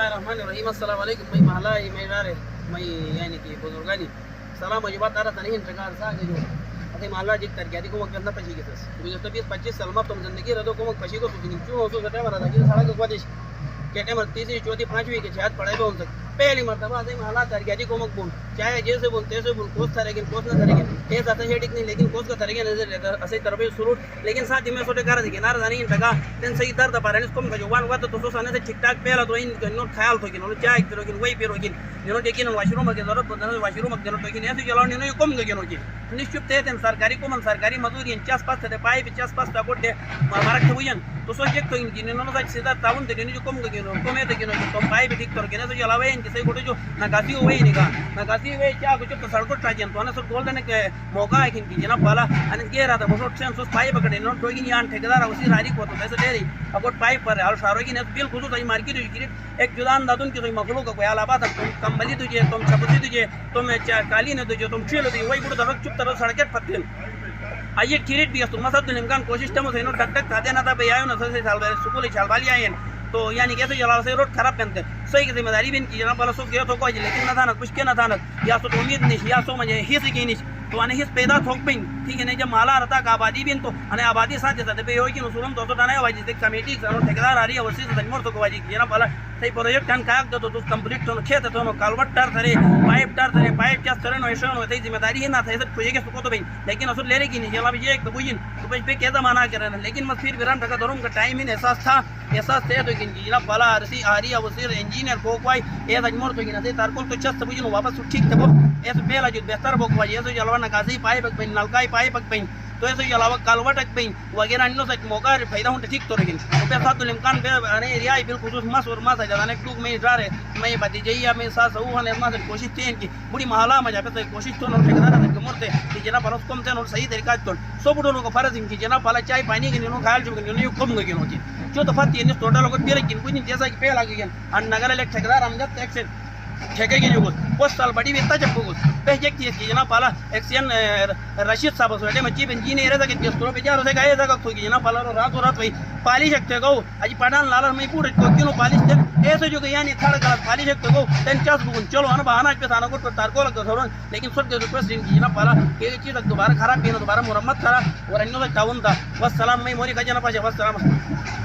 الرحمن الرحیم. السلام علیکم. میں محلہ میں رہے میں یعنی کہ بزرگانی سلام وجبات آرہ تنہیں انتقال سا کہ جو اتے محلہ جک کر گیا تھی کو وقت کرنا پچھی کے سس گزشتہ 20-25 سال میں تم زندگی رہو کو وقت پچھی کو سکنی چون ہو سو سٹے مرا تھا کہ سارا کو قدش کہتے ہیں تیسری چوتھی پانچویں کے چھات پڑھائی بہن تک پہلی مرتبہ آتے محلہ تر گیا تھی کو وقت بول چاہے جیسے بول تیسے بول کوس تھا لیکن کوس نہ تھا لیکن ایسا تھا ہیڈک نہیں لیکن کوس کا تھرگے نظر لیتا اسے تربیت سرور لیکن ساتھ میں سوٹے کارا تھی کہ نار زانی انتقا تین صحیح درد پارانس کم کا جوان ہوا تو سانے سے ٹھیک ٹاک پہلا تو ان نوٹ خیال تو کہ انہوں چائے پیرو کہ وہی پیرو کہ انہوں دیکھیں واش روم کے ضرورت بندہ واش روم کے ضرورت کہ ایسے چلاؤ انہوں کم گئے انہوں کی نشچپ تھے سرکاری کو من سرکاری مزدوری 50 تھے پائے 50 تا کوٹے مارک ہوئیں تو سو چیک تو ان کی انہوں نے سیدھا تعاون دے جو کم گئے انہوں کم ہے کہ تم پائے بھی ٹھیک کر کے نہ تو چلاوے ان کے کوٹے جو نگاسی ہوئے نہیں کا نگاسی ہوئے کیا کچھ تو سڑکوں ٹراجن تو انہیں سب گولڈن کے موقع ہے کہ جناب والا ان کے رہا تھا وہ سوٹ سے پائے پکڑے انہوں تو کہ یہاں ٹھیکیدار اسی راری کو تو ایسے دے رہی اگر پائپ پر اور شارو کی نے بل خصوص ای مارکیٹ کی ایک جدان دادن کی مخلوق کو کوئی علاوہ تھا تم کمبلی تجھے تم چھپتی تجھے تم کالی نے تجھے تم چھیل دی وہی بڑا درک چپ طرف سڑکیں پھٹن آئیے ٹھیریٹ بھی ہے تو مسد الامکان کوشش تم سے انہوں ٹک ٹک کھاتے نہ تھا بھئی آئے نہ سے سال سکول چھال والی آئے تو یعنی کیسے جلا سے روڈ خراب پہنتے صحیح ذمہ داری بھی ان کی جناب والا سو گیا تو کوئی لیکن نہ تھا نہ کچھ کے نہ تھا یا تو امید نہیں یا سو مجھے ہی سکی نہیں تو انہیں ہس پیدا تھوک پین ٹھیک ہے نہیں جب مالا رہتا کہ آبادی بھی تو انہیں آبادی ساتھ جیسا دے ہوئی کہ نصورم تو تانے واجی سے کمیٹی سے ٹھیکیدار آ رہی ہے وسی سے تجمور تو کو واجی جناب والا صحیح پروجیکٹ ان کاغذ دو تو کمپلیٹ تو کھیت تو کالوٹ ٹر تھرے پائپ کیا سرن و ایشن ہوتے ذمہ داری ہے نہ تھا ایسے کوئی کے سکو تو بھئی لیکن اصل لے رہی کی نہیں جلا بھی ایک تو بوجن تو پہ کیسا مانا کر رہے ہیں لیکن مت پھر بیران ٹکا دروم کا ٹائم ہی احساس تھا احساس تھے تو کہ جناب والا عرصی آریہ وزیر انجینئر کو کوئی اے تجمور تو کہ نہ تارکول تو چست بوجن واپس ٹھیک تھا ایسے پہلا جو بہتر بو کوئی ایسے جلوا نکاسی پائپ پین نلکائی پائپ پین تو ایسے علاوہ کالوٹ پین وغیرہ انہوں سے موقع فائدہ ہوتا ٹھیک تو لیکن پہ ساتھ الامکان پہ ریائی بالخصوص مس اور مس جانے ٹوک میں ڈرا رہے میں بتی جائیے میں ساتھ ہوں نے مس کوشش تھی ان کی بڑی محلہ میں جاتے کوشش تو ٹھیکیدار تھے کمر تھے کہ جناب پلس کم تھے اور صحیح طریقہ تو سو بڑوں کو فرض ان کی جناب پالا چائے پانی کی انہوں خیال جو کم گئی انہوں کی جو تو فتی ہے ٹوٹل کو پیرے کن کوئی جیسا کہ پہلا گئی اور نگر لے ٹھیکیدار امجد ایک سے ٹھیکے کی جو اس سال بڑی بھی اتنا چپو گس پہلے ایک چیز کی جناب پالا ایکسین رشید صاحب سوٹے میں چیف انجینئر ہے کہ جس طرح پہ جا رہے گئے تھا کہ جناب پالا رات و رات وہی پالی سکتے گو اج پٹان لالر میں پورے کو کیوں پالی دیں ایسے جو کہ یعنی تھرڈ کلاس پالی سکتے گو تین چاس بگن چلو انا بہانا پہ تھانا کو تارکو لگتا تھا لیکن سوٹ کے ریکویسٹ ان کی جناب پالا یہ چیز دوبارہ خراب بھی دوبارہ مرمت کرا اور انہوں نے تعاون تھا والسلام میں موری کا جناب والسلام